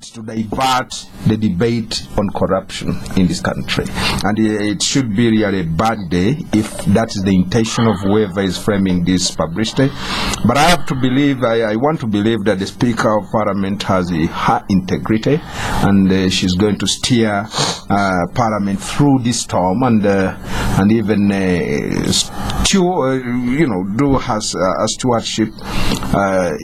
to divert the debate on corruption in this country. And it should be really a bad day if that is the intention of whoever is framing this publicity. But I have to believe, I want to believe that the Speaker of Parliament has her integrity, and she's going to steer Parliament through this storm, and even do her stewardship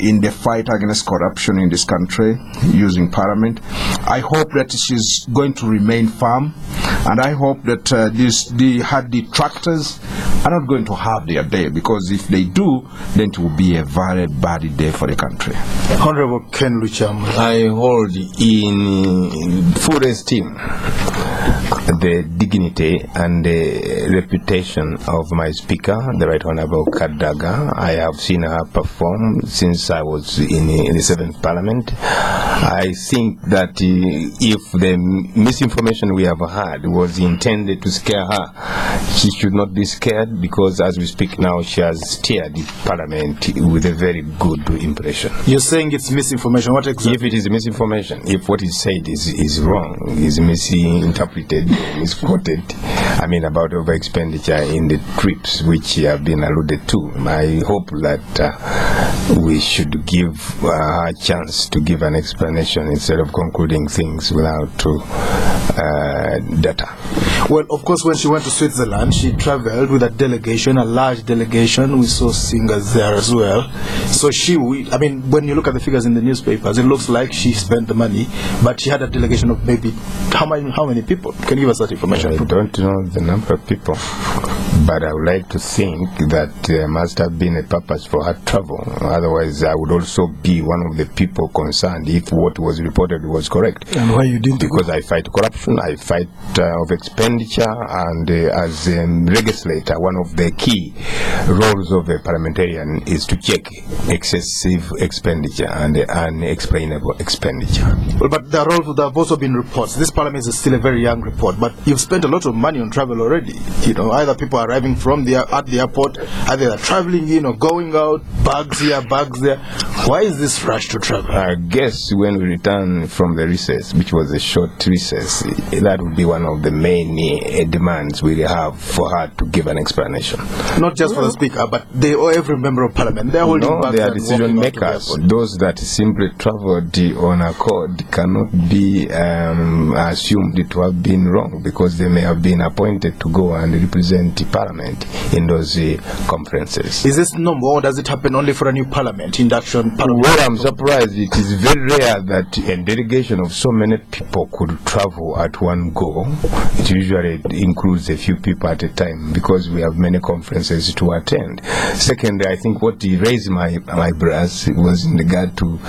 in the fight against corruption in this country using Parliament. I hope that she's going to remain firm, and I hope that her detractors are not going to have their day, because if they do, then it will be a very bad day for the country. Honorable Ken Lukyamuzi. I hold in full esteem the dignity and the reputation of my speaker, the Right Honorable Kadaga. I have seen her perform since I was in the 7th Parliament. I think that if the misinformation we have had was intended to scare her, she should not be scared, because as we speak now, she has steered the Parliament with a very good impression. You're saying it's misinformation. What exactly? If it is misinformation, if what is said is wrong, is misinterpreted, misquoted, I mean about over expenditure in the trips which have been alluded to, I hope that we should give her a chance to give an explanation instead of concluding things without data. Well, of course, when she went to Switzerland, she traveled with a delegation, a large delegation. We saw singers there as well. So when you look at the figures in the newspapers, it looks like she spent the money, but she had a delegation of maybe how many people? Can you give us that information? I don't know the number of people, but I would like to think that there must have been a purpose for her travel. Otherwise, I would also be one of the people concerned if what was reported was correct. And why you didn't? Because I fight corruption, I fight of expenditure, and as a legislator, one of the key roles of a parliamentarian is to check excessive expenditure and unexplainable expendiction. Well, but there have also been reports. This parliament is still a very young report, but you've spent a lot of money on travel already. Either people are arriving at the airport, either they're traveling in or going out, bags here, bags there. Why is this rush to travel? I guess when we return from the recess, which was a short recess, that would be one of the main demands we have for her to give an explanation. Not just for the speaker, but every member of parliament. They're holding back. They are decision makers. Those that simply traveled on accord cannot be assumed to have been wrong, because they may have been appointed to go and represent the parliament in those conferences. Is this normal, or does it happen only for a new parliament induction? Well, I'm surprised. It is very rare that a delegation of so many people could travel at one go. It usually includes a few people at a time, because we have many conferences to attend. Second, I think what raised my eyebrows was in regard to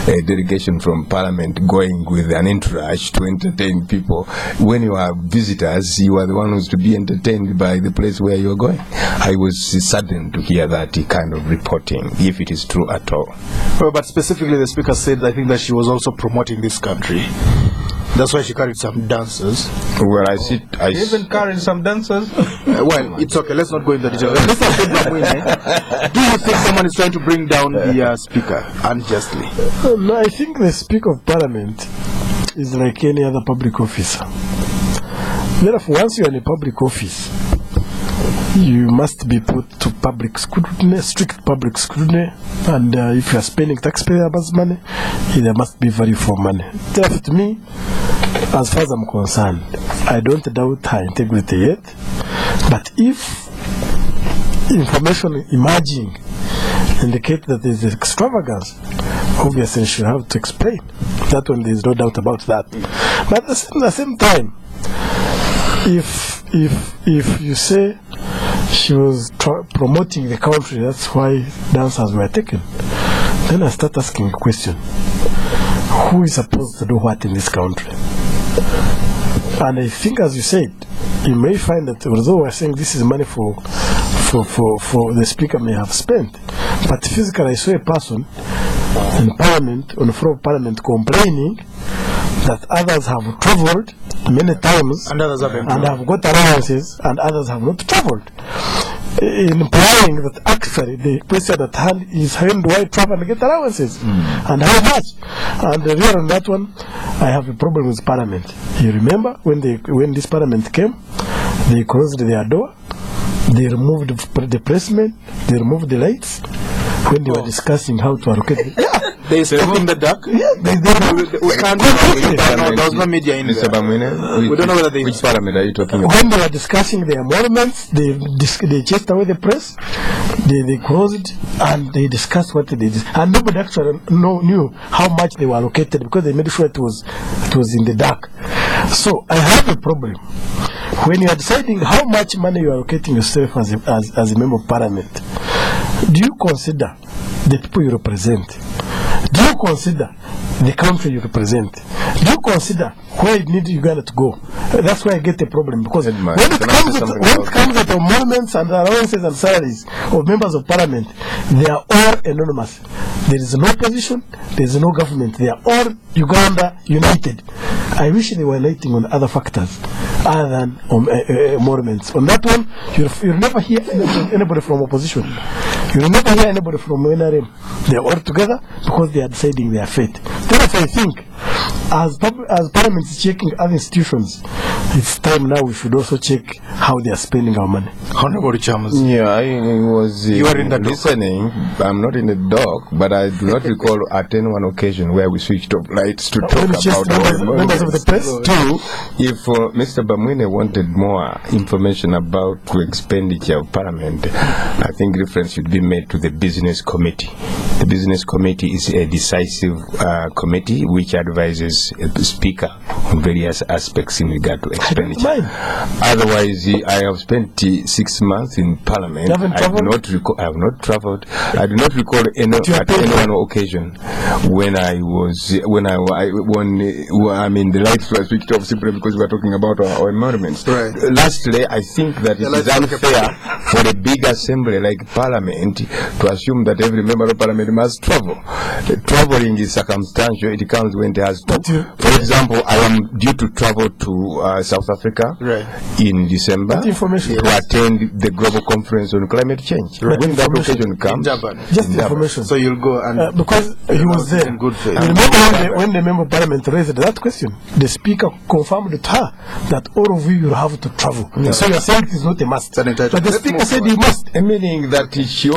a delegation from Parliament going with an entourage to entertain people. When you have visitors, you are the one who's to be entertained by the place where you're going. I was saddened to hear that kind of reporting, if it is true at all. Well, but specifically, the speaker said, I think, that she was also promoting this country. That's why she carried some dancers. Well, even carried some dancers? Well, it's okay. Let's not go into detail. Mr. Bamwine, do you think someone is trying to bring down the speaker unjustly? No, I think the Speaker of Parliament is like any other public officer. Therefore, once you are in a public office, you must be put to public scrutiny, strict public scrutiny, and if you are spending taxpayers' money, there must be value for money. Therefore, to me, as far as I'm concerned, I don't doubt her integrity yet, but if information emerging indicate that there is extravagance, obviously she will have to explain. That one, there is no doubt about that. But at the same time, if you say she was promoting the country, that's why dancers were taken, then I start asking a question: who is supposed to do what in this country? And I think, as you said, you may find that although we're saying this is money for the speaker may have spent, but physically I saw a person in Parliament, on the floor of Parliament, complaining that others have traveled many times and others have got allowances and others have not traveled, implying that actually the question at hand is, when do I travel and get allowances and how much? And here on that one, I have a problem with Parliament. You remember when this Parliament came, they closed their door, they removed the pressmen, they removed the lights when they were discussing how to allocate. They spoke in the dark. Yeah, We can't. There was no media in Mr. there. Bamwine, We don't know whether they. which parliament are you talking about? when they were discussing their monuments, they chased away the press, they closed, and they discussed what they did. And nobody actually knew how much they were allocated because they made sure it was in the dark. So I have a problem. When you are deciding how much money you are allocating yourself as a member of Parliament, do you consider the people you represent? Do you consider the country you represent? Do you consider where you need Uganda to go? That's where I get the problem, because Edmond, when it comes to monuments and allowances and salaries of members of Parliament, they are all anonymous. There is no opposition, there is no government. They are all Uganda united. I wish they were uniting on other factors other than monuments. On that one, you'll never hear anybody from opposition. You'll never hear anybody from NRM. They are all together because they are deciding their fate. Therefore, I think as Parliament is checking other institutions, it's time now we should also check how they are spending our money. Honorable Lukyamuzi. Yeah, I was You are in the listening. I'm not in the dock, but I do not recall at any one occasion where we switched off lights to talk about members of the press. Two, if Mr. Bamwine wanted more information about the expenditure of Parliament, I think reference should be made to the Business Committee. The Business Committee is a decisive committee which advises the Speaker on various aspects in regard to expenditure. Otherwise, I have spent 6 months in Parliament. I have not traveled. I do not recall at any one occasion when I mean the lights were switched off simply because we were talking about our monuments. Right. Lastly, I think that it is unfair for a big assembly like Parliament to assume that every member of Parliament must travel. Traveling is circumstantial. It comes when it has to. For example, I am due to travel to South Africa in December to attend the global conference on climate change. When that occasion comes, just information. So you'll go and because he was there. In good faith. You remember when the member of Parliament raised that question, the Speaker confirmed with her that all of you will have to travel. So you're saying it is not a must. But the Speaker said you must. Meaning that she